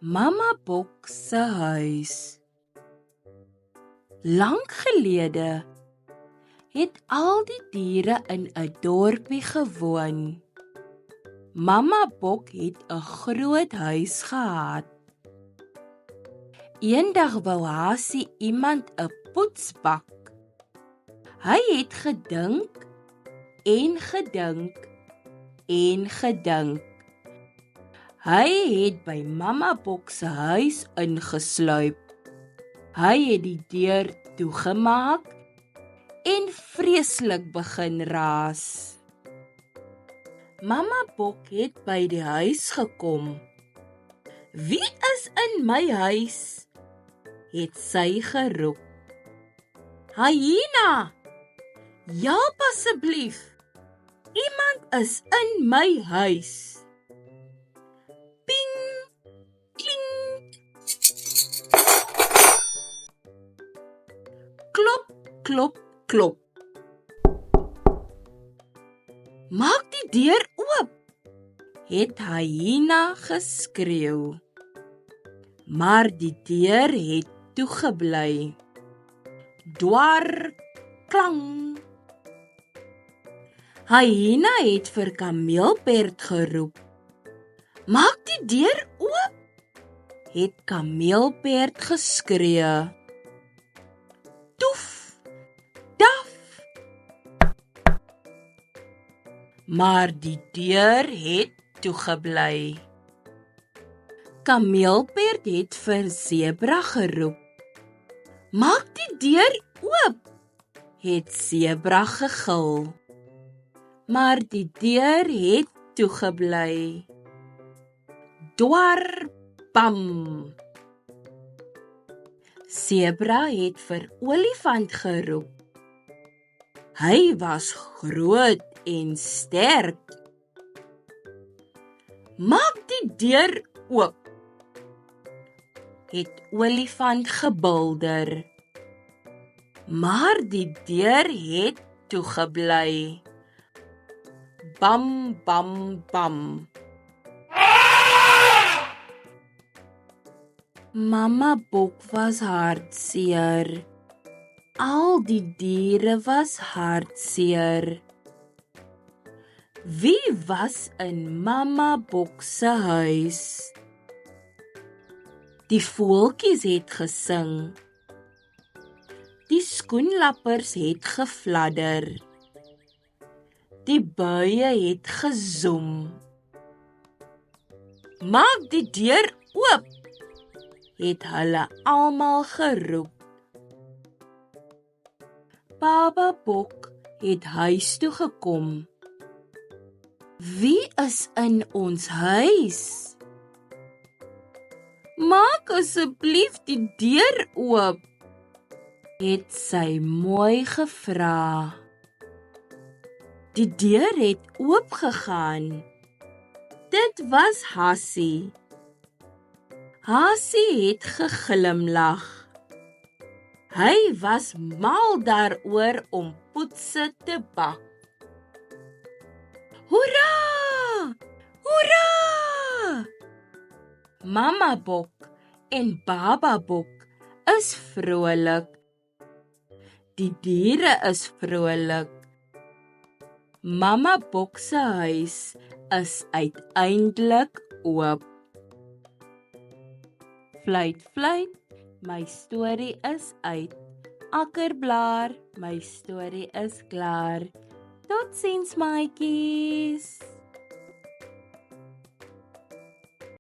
Mama Bok se huis. Lank gelede het al die diere in 'n dorpie gewoon. Mama Bok het 'n groot huis gehad. Eendag wou Hasie iemand 'n poets bak. Hy het gedink en gedink en gedink. Hy het by Mama Bok se huis ingesluip. Hy het die deur toegemaak en vreeslik begin raas. Mama Bok het by die huis gekom. "Wie is in my huis?" het sy geroep. "Hyena! Help asseblief! Iemand is in my huis." Ping! Kling! Klop, klop, klop. "Maak die deur oop," het Hyena geskreeu. Maar die deur het toegebly. Dwar, klang. Hyena het vir Kameelperd geroep. "Maak die deur oop," het Kameelperd geskree. Toef, taf. Maar die deur het toegebly. Kameelperd het vir Sebra geroep. "Maak die deur oop," het Sebra gegil. Maar die deur het toegebly. Dwar, bam. Sebra het vir Olifant geroep. Hy was groot en sterk. "Maak die deur oop," het Olifant gebulder. Maar die deur het toegebly. Bam, bam, bam. Mama Bok was hartseer. Al die diere was hartseer. Wie was in Mama Bok se huis? Die voeltjies het gesing. Die skoenlappers het gefladder. Die buie het gezoem. "Maak die deur oop," het hulle almal geroep. Baba Bok het huis toe gekom. "Wie is in ons huis?" "Maak asseblief die deur oop," het sy mooi gevra. Die deur het oopgegaan. Dit was Hasie. Hasie het geglimlag. Hy was mal daaroor om poetse te bak. Hoera! Hoera! Mama Bok en Baba Bok is vrolik. Die diere is vrolik. Mama Bok se huis is uiteindelik oop. Fluit, fluit, my storie is uit. Akkerblaar, my storie is klaar. Totsiens maatjies.